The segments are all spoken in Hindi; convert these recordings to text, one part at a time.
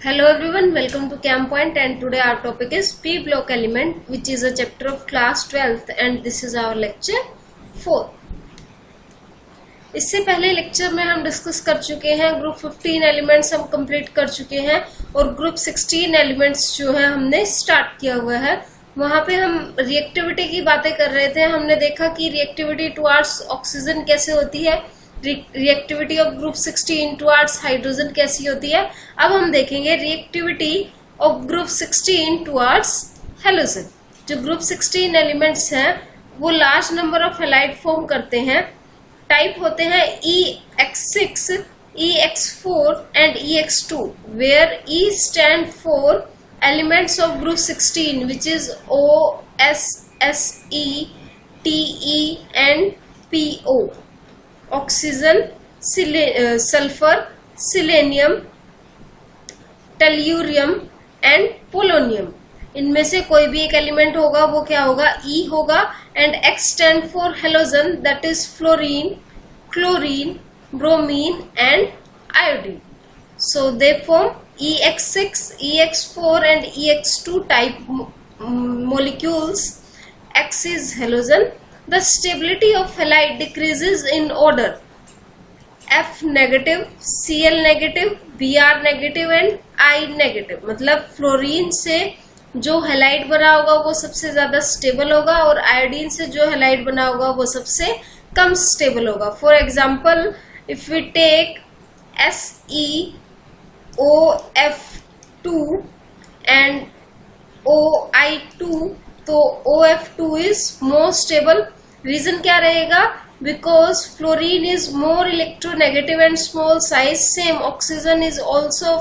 Hello everyone, welcome to Camp Point, and today our topic is P block element, which is a chapter of class 12th, and this is our lecture 4. इससे पहले लेक्चर में हम डिस्कस कर चुके हैं ग्रुप 15 एलिमेंट्स हम कंप्लीट कर चुके हैं और ग्रुप 16 एलिमेंट्स जो है हमने स्टार्ट किया हुआ है। वहां पे हम रिएक्टिविटी की बातें कर रहे थे। हमने देखा कि रिएक्टिविटी टुवार्ड्स ऑक्सीजन कैसे होती है, reactivity of group 16 towards hydrogen कैसी होती है। अब हम देखेंगे reactivity of group 16 towards halogen. जो ग्रुप 16 एलिमेंट्स हैं वो large number of halide form करते हैं। टाइप होते हैं EX6, EX4 and EX2, where E stand for elements of group 16 which is O, S, Se, Te and Po। Oxygen, sulphur, selenium, tellurium and polonium. इनमें से कोई भी एक एलिमेंट होगा वो क्या होगा, E होगा। And X stand for halogen, that is fluorine, chlorine, bromine and iodine. So they form EX6, EX4 and EX2 type molecules. X is halogen. The stability of halide decreases in order F negative, Cl negative, Br negative and I negative। मतलब फ्लोरीन से जो हैलाइड बना होगा वो सबसे ज्यादा स्टेबल होगा और आयोडीन से जो हैलाइड बना होगा वो सबसे कम स्टेबल होगा। For example, if we take SeOF2 and OI2, तो OF2 is more stable. Reason क्या रहेगा, because fluorine is more electronegative and small size, same oxygen is also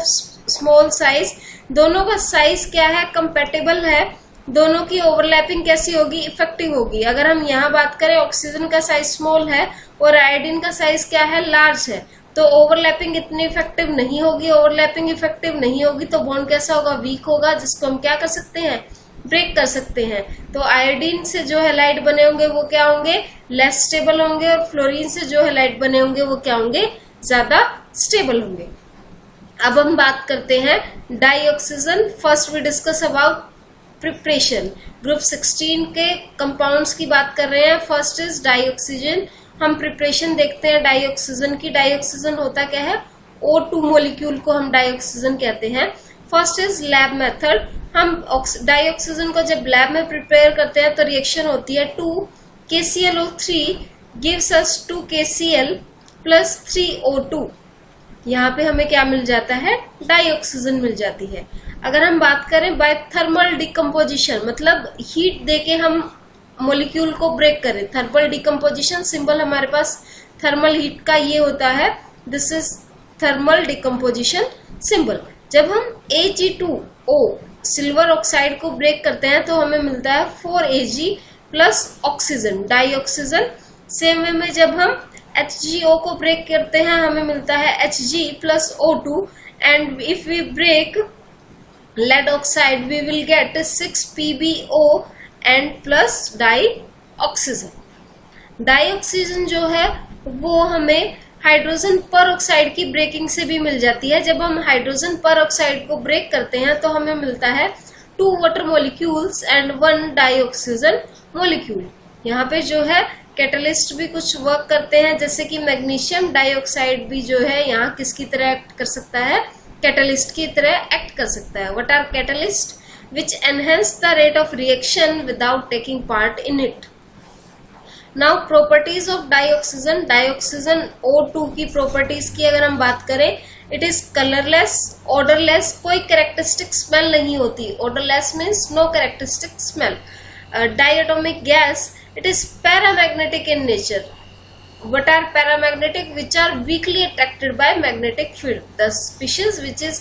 small size. दोनों का साइज क्या है, कंपेटेबल है। दोनों की ओवरलैपिंग कैसी होगी, इफेक्टिव होगी। अगर हम यहाँ बात करें ऑक्सीजन का साइज स्मॉल है और आयोडीन का साइज क्या है, लार्ज है, तो ओवरलैपिंग इतनी इफेक्टिव नहीं होगी। ओवरलैपिंग इफेक्टिव नहीं होगी तो बॉन्ड कैसा होगा, वीक होगा, जिसको हम क्या कर सकते हैं, ब्रेक कर सकते हैं। तो आयोडीन से जो हैलाइड बने होंगे वो क्या होंगे, लेस स्टेबल होंगे, और फ्लोरीन से जो हैलाइड बने होंगे वो क्या होंगे, ज्यादा स्टेबल होंगे। अब हम बात करते हैं dioxygen. First we discuss about preparation. Group 16 के कंपाउंड्स की बात कर रहे हैं। First is dioxygen. हम प्रिपरेशन देखते हैं डाइऑक्सीजन की। डाइऑक्सीजन होता क्या है, O2 मोलिक्यूल को हम डाइऑक्सीजन कहते हैं। First is lab method. हम डाइऑक्सीजन को जब लैब में प्रिपेयर करते हैं तो रिएक्शन होती है 2KClO3 gives us 2KCl plus 3O2। यहाँ पे हमें क्या मिल जाता है, डाइऑक्सीजन मिल जाती है। अगर हम बात करें बाय थर्मल डिकम्पोजिशन, मतलब हीट देके हम मोलिक्यूल को ब्रेक करें। थर्मल डिकम्पोजिशन सिंबल हमारे पास थर्मल हीट का ये होता है, this is thermal decomposition symbol. जब हम Ag2O सिल्वर ऑक्साइड को ब्रेक करते हैं तो हमें मिलता है 4Ag plus oxygen, dioxygen. Same way में जब हम HgO को ब्रेक करते हैं हमें मिलता है Hg plus O2, and if we break lead oxide we will get 6PbO and plus dioxygen. Dioxygen जो है वो हमें हाइड्रोजन पर ऑक्साइड की ब्रेकिंग से भी मिल जाती है। जब हम हाइड्रोजन पर ऑक्साइड को ब्रेक करते हैं तो हमें मिलता है 2 water molecules and 1 dioxygen molecule. यहाँ पे जो है कैटलिस्ट भी कुछ वर्क करते हैं, जैसे कि मैग्नीशियम डाइऑक्साइड भी जो है यहाँ किसकी तरह एक्ट कर सकता है, कैटलिस्ट की तरह एक्ट कर सकता है। What are catalyst, which enhance the rate of reaction without taking part in it. Now properties of dioxygen. Dioxygen O2 की प्रॉपर्टीज की अगर हम बात करें, इट इज कलरलेस, ऑर्डरलेस, कोई कैरेक्टरिस्टिक स्मेल नहीं होती। Odourless means no characteristic smell. Diatomic gas, it is paramagnetic in nature. What are paramagnetic? Which are weakly attracted by magnetic field. The species which is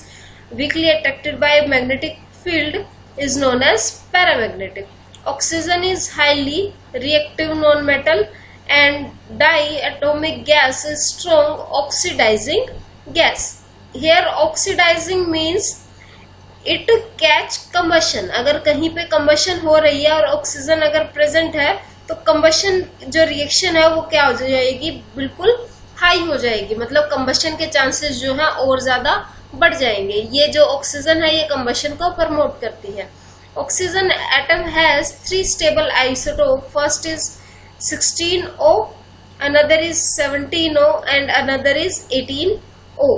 weakly attracted by magnetic field is known as paramagnetic. Oxygen is highly reactive non-metal, and diatomic gas is strong oxidizing gas. Here oxidizing means it catch combustion. अगर कहीं पे combustion हो रही है और ऑक्सीजन अगर प्रेजेंट है तो कंबशन जो रिएक्शन है वो क्या हो जाएगी, बिल्कुल हाई हो जाएगी। मतलब कंबशन के चांसेस जो है और ज्यादा बढ़ जाएंगे। ये जो ऑक्सीजन है ये कंबशन को प्रमोट करती है। Oxygen atom has 3 stable isotope, first is 16O, another is 17O and another is 18O.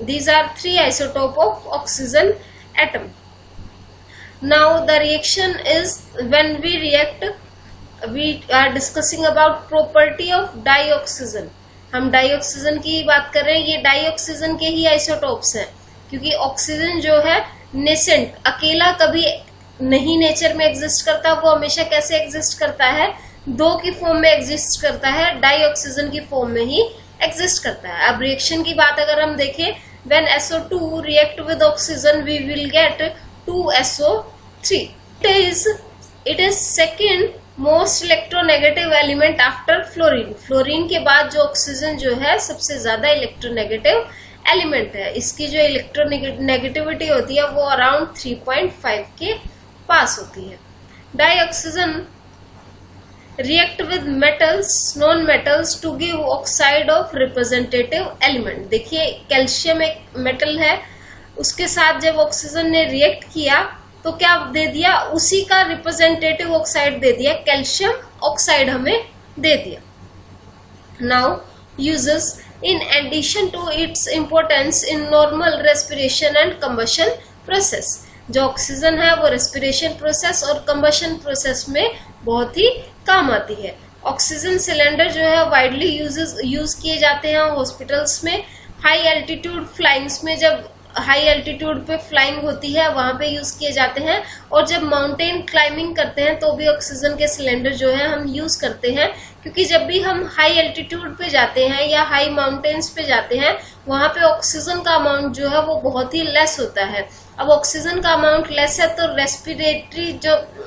These are 3 isotope of oxygen atom. Now the reaction is, when we react, we are discussing about property of dioxygen. हम डाइऑक्सीजन की बात कर रहे हैं। ये डाइऑक्सीजन के ही आइसोटोप्स हैं, क्योंकि ऑक्सीजन जो है नेसेंट, अकेला कभी नहीं नेचर में एग्जिस्ट करता, वो हमेशा कैसे एग्जिस्ट करता है, 2 की फॉर्म में एग्जिस्ट करता है, डाइऑक्सीजन की फॉर्म में ही एग्जिस्ट करता है। अब रिएक्शन की बात अगर हम देखें, when SO2 react with oxygen we will get 2SO3. It is second most electronegative element after fluorine. Fluorine के बाद जो ऑक्सीजन जो है सबसे ज्यादा इलेक्ट्रोनेगेटिव एलिमेंट है। इसकी जो इलेक्ट्रोनेगेटिविटी होती है वो अराउंड 3.5 के पास होती है। Dioxygen react with metals, non metals to give oxide of representative element. देखिए कैल्शियम एक मेटल है, उसके साथ जब ऑक्सीजन ने रिएक्ट किया तो क्या दे दिया, उसी का रिप्रेजेंटेटिव ऑक्साइड दे दिया, कैल्शियम ऑक्साइड हमें दे दिया। Now uses, in addition to its importance in normal respiration and combustion process. जो ऑक्सीजन है वो रेस्पिरेशन प्रोसेस और कंबशन प्रोसेस में बहुत ही काम आती है। ऑक्सीजन सिलेंडर जो है वाइडली यूज किए जाते हैं हॉस्पिटल्स में, हाई एल्टीट्यूड फ्लाइंग्स में, जब हाई एल्टीट्यूड पे फ्लाइंग होती है वहां पे यूज किए जाते हैं, और जब माउंटेन क्लाइंबिंग करते हैं तो भी ऑक्सीजन के सिलेंडर जो है हम यूज करते हैं, क्योंकि जब भी हम हाई एल्टीट्यूड पे जाते हैं या हाई माउंटेन्स पे जाते हैं वहां पे ऑक्सीजन का अमाउंट जो है वो बहुत ही लेस होता है। अब ऑक्सीजन का अमाउंट लेस है तो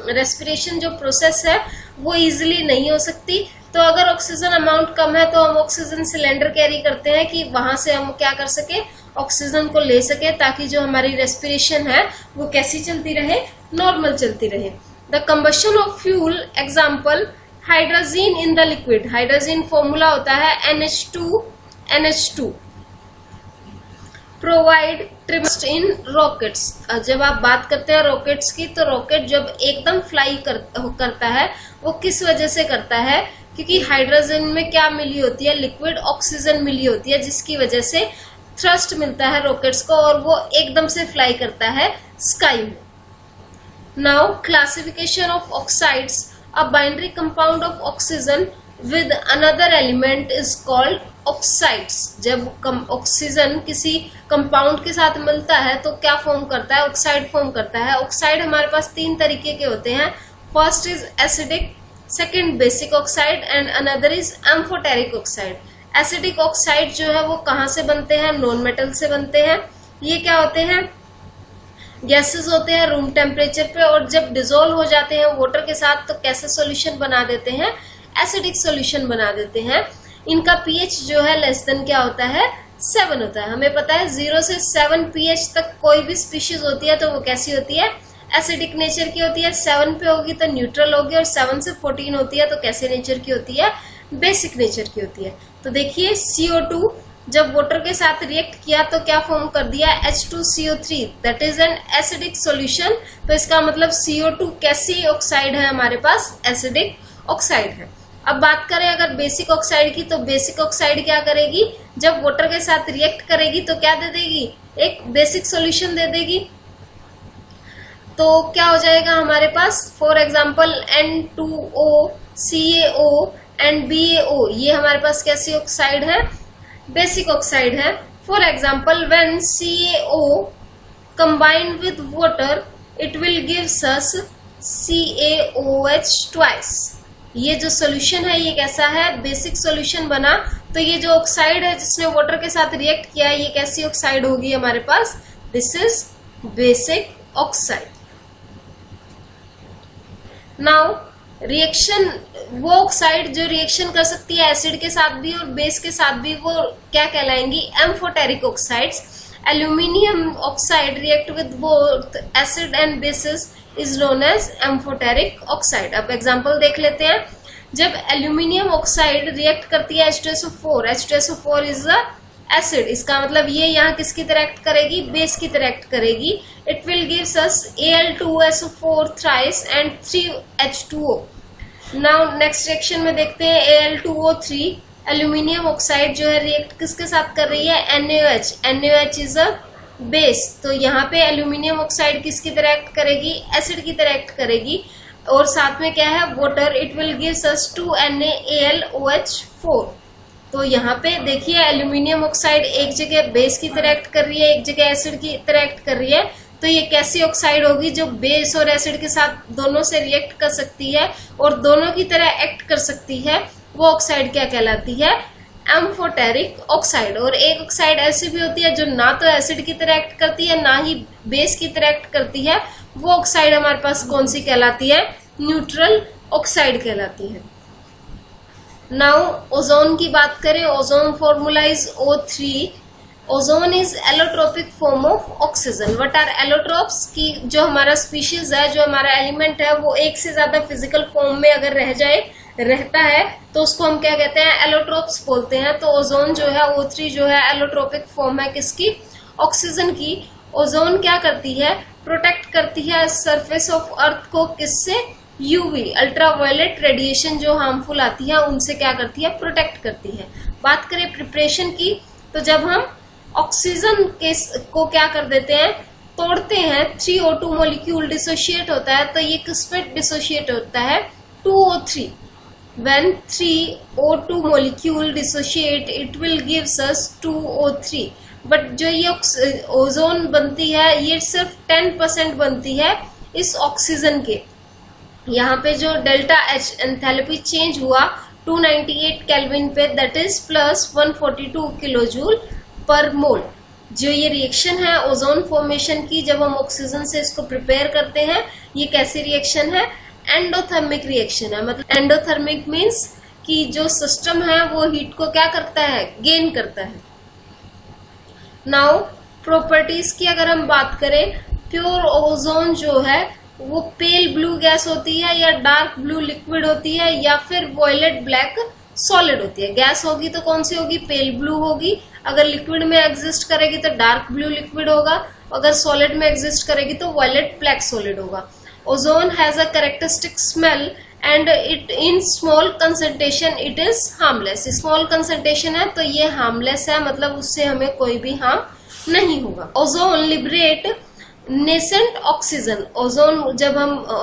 रेस्पिरेशन जो प्रोसेस है वो इजिली नहीं हो सकती। तो अगर ऑक्सीजन अमाउंट कम है तो हम ऑक्सीजन सिलेंडर कैरी करते हैं कि वहां से हम क्या कर सके, ऑक्सीजन को ले सके, ताकि जो हमारी रेस्पिरेशन है वो कैसी चलती रहे, नॉर्मल चलती रहे। The combustion of fuel, example hydrogen in the liquid. Hydrogen formula होता है NH2 प्रोवाइड ट्रिमस्ट इन रॉकेट्स। जब आप बात करते हैं रॉकेट्स की, तो रॉकेट जब एकदम फ्लाई करता है वो किस वजह से करता है, क्योंकि हाइड्रोजन में क्या मिली होती है, लिक्विड ऑक्सीजन मिली होती है, जिसकी वजह से थ्रस्ट मिलता है रॉकेट्स को और वो एकदम से फ्लाई करता है स्काई में। Now classification of oxides, a binary compound of oxygen with another element is called oxides. जब ऑक्सीजन किसी कंपाउंड के साथ मिलता है तो क्या फॉर्म करता है, ऑक्साइड फॉर्म करता है। ऑक्साइड हमारे पास 3 तरीके के होते हैं, first is acidic, second basic oxide and another is amphoteric oxide. Acidic oxide जो है वो कहाँ से बनते हैं, नॉन मेटल से बनते हैं। ये क्या होते हैं, गैसेस होते हैं रूम टेम्परेचर पे, और जब डिसॉल्व हो जाते हैं वाटर के साथ तो कैसे सॉल्यूशन बना देते हैं, एसिडिक सॉल्यूशन बना देते हैं। इनका पीएच जो है लेस देन क्या होता है, 7 होता है। हमें पता है 0 से 7 पीएच तक कोई भी स्पीशीज होती है तो वो कैसी होती है, एसिडिक नेचर की होती है। 7 पे होगी तो न्यूट्रल होगी, और 7 से 14 होती है तो कैसे नेचर की होती है, बेसिक नेचर की होती है। तो देखिए CO2 जब वाटर के साथ रिएक्ट किया तो क्या फॉर्म कर दिया, H2CO3, that is an acidic solution. तो इसका मतलब CO2 कैसी ऑक्साइड है, हमारे पास एसिडिक ऑक्साइड है। अब बात करें अगर बेसिक ऑक्साइड की, तो बेसिक ऑक्साइड क्या करेगी, जब वाटर के साथ रिएक्ट करेगी तो क्या दे देगी, एक बेसिक सॉल्यूशन दे देगी। तो क्या हो जाएगा हमारे पास, for example N2O, CaO and BaO, ये हमारे पास कैसी ऑक्साइड है, बेसिक ऑक्साइड है। For example when CaO combine with water it will gives us CaOH twice. ये जो सोल्यूशन है ये कैसा है, बेसिक सोल्यूशन बना। तो ये जो ऑक्साइड है जिसने वाटर के साथ रिएक्ट किया है ये कैसी ऑक्साइड होगी हमारे पास, this is basic oxide. Now reaction, वो ऑक्साइड जो रिएक्शन कर सकती है एसिड के साथ भी और बेस के साथ भी, वो क्या कहलाएंगी, amphoteric oxides. Aluminium oxide react with both acid and bases is known as amphoteric oxide. अब एग्जांपल देख लेते हैं। जब एल्यूमिनियम ऑक्साइड रिएक्ट करती है H2SO4 इज द एसिड, इसका मतलब ये यहाँ किसकी तरह एक्ट करेगी, बेस की तरह एक्ट करेगी. It will gives us Al2SO4 thrice and 3H2O. Now next reaction में देखते हैं Al2O3 एल्यूमिनियम ऑक्साइड जो है रिएक्ट किसके साथ कर रही है, NaOH. NaOH is a base, तो यहाँ पे एल्यूमिनियम ऑक्साइड किसकी तरह एक्ट करेगी, एसिड की तरह एक्ट करेगी. और साथ में क्या है, water. It will gives us 2NaAlOH4. तो यहाँ पे देखिए एल्यूमिनियम ऑक्साइड एक जगह बेस की तरह एक्ट कर रही है, एक जगह एसिड की तरह एक्ट कर रही है. तो ये कैसी ऑक्साइड होगी जो बेस और एसिड के साथ दोनों से रिएक्ट कर सकती है और दोनों की तरह एक्ट कर सकती है, वो ऑक्साइड क्या कहलाती है, एम्फोटेरिक ऑक्साइड. और एक ऑक्साइड ऐसी भी होती है जो ना तो एसिड की तरह एक्ट करती है ना ही बेस की तरह एक्ट करती है, वो ऑक्साइड हमारे पास कौन सी कहलाती है, न्यूट्रल ऑक्साइड कहलाती है. नाउ ओजोन की बात करें, ozone formula is O3. Ozone is allotropic form of oxygen. What are allotropes, की जो हमारा स्पीशीज है, जो हमारा एलिमेंट है, वो एक से ज्यादा फिजिकल फॉर्म में अगर रहता है तो उसको हम क्या कहते हैं, एलोट्रोप्स बोलते हैं. तो ओजोन जो है O3 जो है एलोट्रोपिक फॉर्म है किसकी, ऑक्सीजन की. ओजोन क्या करती है, प्रोटेक्ट करती है सरफेस ऑफ अर्थ को, किससे, यूवी अल्ट्रावायलेट रेडिएशन जो हार्मफुल आती है उनसे क्या करती है, प्रोटेक्ट करती है. बात करें प्रिपरेशन की, तो जब हम ऑक्सीजन को क्या कर देते हैं, तोड़ते हैं, 3O2 मॉलिक्यूल डिसोशिएट होता है. तो ये किस पे डिसोशिएट होता है, 2O3. When 3O2 molecule dissociate, it will gives us 2O3. But जो ये ओजोन बनती है ये सिर्फ 10% बनती है इस ऑक्सीजन के. यहाँ पे जो डेल्टा H एंथैल्पी चेंज हुआ 298 केल्विन पे, दैट इज प्लस 142 किलोजूल पर मोल. जो ये रिएक्शन है ओजोन फॉर्मेशन की, जब हम ऑक्सीजन से इसको प्रिपेयर करते हैं, ये कैसी रिएक्शन है, एंडोथर्मिक रिएक्शन है. मतलब एंडोथर्मिक मीन्स कि जो सिस्टम है वो हीट को क्या करता है, गेन करता है. नाउ प्रॉपर्टीज की अगर हम बात करें, प्योर ओजोन जो है वो पेल ब्लू गैस होती है या डार्क ब्लू लिक्विड होती है या फिर वॉयलेट ब्लैक सॉलिड होती है. गैस होगी तो कौन सी होगी, पेल ब्लू होगी. अगर लिक्विड में एग्जिस्ट करेगी तो डार्क ब्लू लिक्विड होगा. अगर सॉलिड में एग्जिस्ट करेगी तो वॉयलेट ब्लैक सॉलिड होगा. Ozone has a characteristic smell and it in small concentration it is harmless. Small concentration है तो ये हार्मलेस है, मतलब उससे हमें कोई भी हार्म नहीं होगा. Ozone liberate nascent oxygen. Ozone जब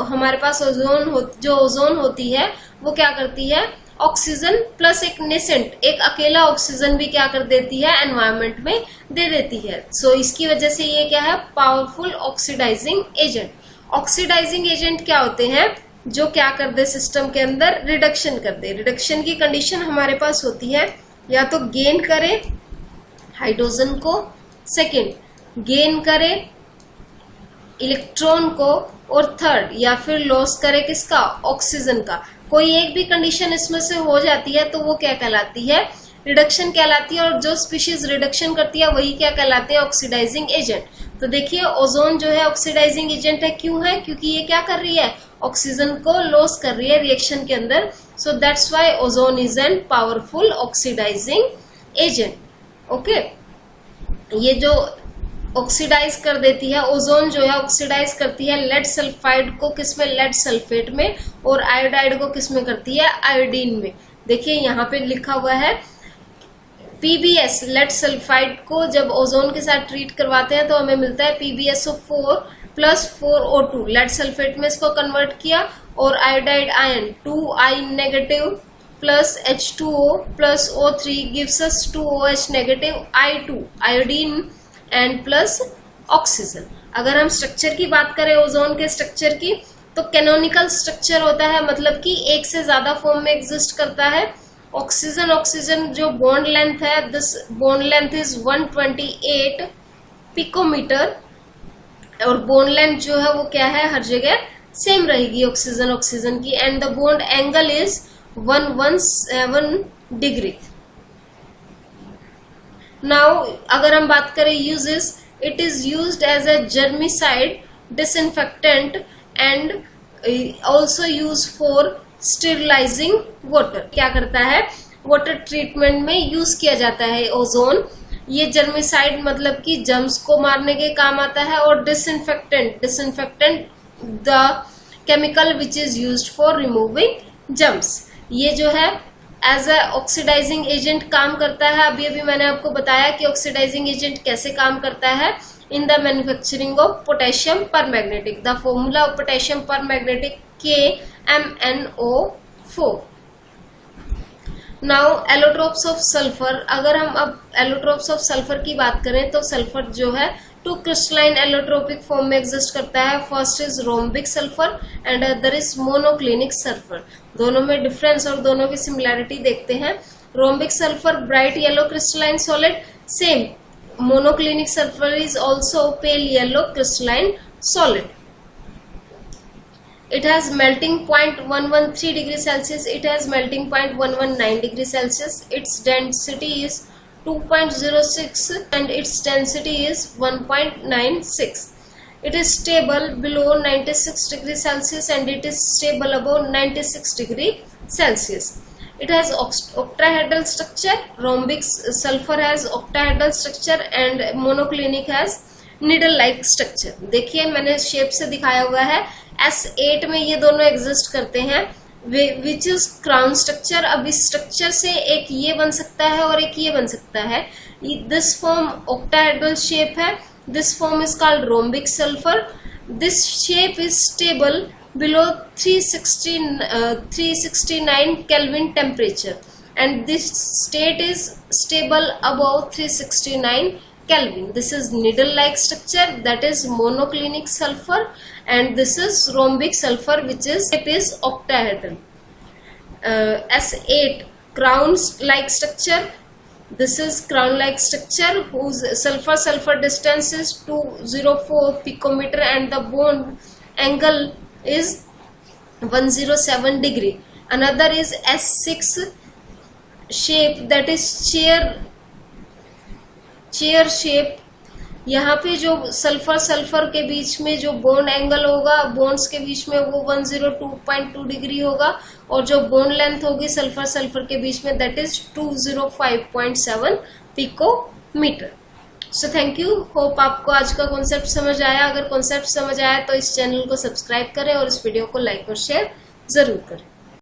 हमारे पास जो ओजोन होती है वो क्या करती है, ऑक्सीजन प्लस एक नेसेंट, एक अकेला ऑक्सीजन भी क्या कर देती है, एनवायरमेंट में दे देती है. सो इसकी वजह से ये क्या है, powerful oxidising agent. Oxidising agent क्या होते हैं, जो क्या कर दे, सिस्टम के अंदर रिडक्शन कर दे. रिडक्शन की कंडीशन हमारे पास होती है, या तो गेन करे हाइड्रोजन को, सेकंड गेन करे इलेक्ट्रॉन को, और थर्ड या फिर लॉस करे किसका, ऑक्सीजन का. कोई एक भी कंडीशन इसमें से हो जाती है तो वो क्या कहलाती है, रिडक्शन कहलाती है. और जो स्पीशीज रिडक्शन करती है वही क्या कहलाते हैं, ऑक्सीडाइजिंग एजेंट. तो देखिए ओजोन जो है ऑक्सीडाइजिंग एजेंट है, क्यों है, क्योंकि ये क्या कर रही है, ऑक्सीजन को लॉस कर रही है रिएक्शन के अंदर. So that's why ozone is an powerful oxidising agent. Okay, ये जो ऑक्सीडाइज कर देती है, ओजोन जो है ऑक्सीडाइज करती है लेड सल्फाइड को किसमें, लेड सल्फेट में, और आयोडाइड को किसमें करती है, आयोडीन में. देखिए यहाँ पे लिखा हुआ है PbS, लेड सल्फाइड को जब ओजोन के साथ ट्रीट करवाते हैं तो हमें मिलता है PbSO4 plus 4O2. Lead sulphate में इसको कन्वर्ट किया, और iodide ion 2I negative plus H2O plus O3 gives us 2OH negative I2 iodine and plus oxygen. अगर हम स्ट्रक्चर की बात करें ओजोन के स्ट्रक्चर की, तो कैनोनिकल स्ट्रक्चर होता है, मतलब कि एक से ज्यादा फॉर्म में एग्जिस्ट करता है. ऑक्सीजन जो बॉन्ड लेंथ है, this bond length is 128 picometre, और बॉन्ड लेंथ जो है वो क्या है, हर जगह सेम रहेगी ऑक्सीजन की. And the bond angle is 117 degree. Now अगर हम बात करें uses, it is used as a germicide, disinfectant and also use for sterilising water. क्या करता है, वाटर ट्रीटमेंट में यूज किया जाता है ओजोन. ये जर्मिसाइड मतलब कि जर्म्स को मारने के काम आता है। और disinfectant the chemical which is used for removing germs, ये जो है एज अ ऑक्सीडाइजिंग एजेंट काम करता है। अभी अभी मैंने आपको बताया कि ऑक्सीडाइजिंग एजेंट कैसे काम करता है in the manufacturing of potassium permanganate. The formula of potassium permanganate KMnO4। Now allotropes of sulphur, अगर हम अब एलोट्रोप्स ऑफ सल्फर की बात करें तो सल्फर जो है टू क्रिस्टलाइन एलोट्रोपिक फॉर्म में एग्जिस्ट करता है। First is rhombic sulphur and other is monoclinic sulphur. दोनों में डिफरेंस और दोनों की सिमिलैरिटी देखते हैं। Rhombic sulphur bright yellow crystalline solid, same monoclinic sulphur is also pale yellow crystalline solid. It has melting point 113 degree Celsius. It has melting point 119 degree Celsius. Its density is 2.06 and its density is 1.96. It is stable below 96 degree Celsius and it is stable above 96 degree Celsius. It has octahedral structure. Rombic sulfur has octahedral structure and monoclinic has needle like structure. देखिए मैंने शेप से दिखाया हुआ है, S8 में ये दोनों एग्जिस्ट करते हैं विच इज क्राउन स्ट्रक्चर। अब इस स्ट्रक्चर से एक ये बन सकता है और एक ये बन सकता है। दिस फॉर्म ऑक्टाहेड्रल शेप है, this form is called rhombic sulphur. This shape is stable below 369 Kelvin temperature and this state is stable above 369 Kelvin. This is needle-like structure, that is monoclinic sulfur, and this is rhombic sulfur, which is octahedral. S8 crown-like structure. This is crown-like structure whose sulfur distance is 204 picometer and the bond angle is 107 degree. Another is S6 shape, that is chair shape. यहाँ पे जो सल्फर के बीच में जो बॉन्ड एंगल होगा, बॉन्ड्स के बीच में वो 102.2 डिग्री होगा और जो बॉन्ड लेंथ होगी सल्फर के बीच में that is 205.7 picometre. So thank you, hope आपको आज का कॉन्सेप्ट समझ आया। अगर कॉन्सेप्ट समझ आया तो इस चैनल को सब्सक्राइब करें और इस वीडियो को लाइक और शेयर जरूर करें।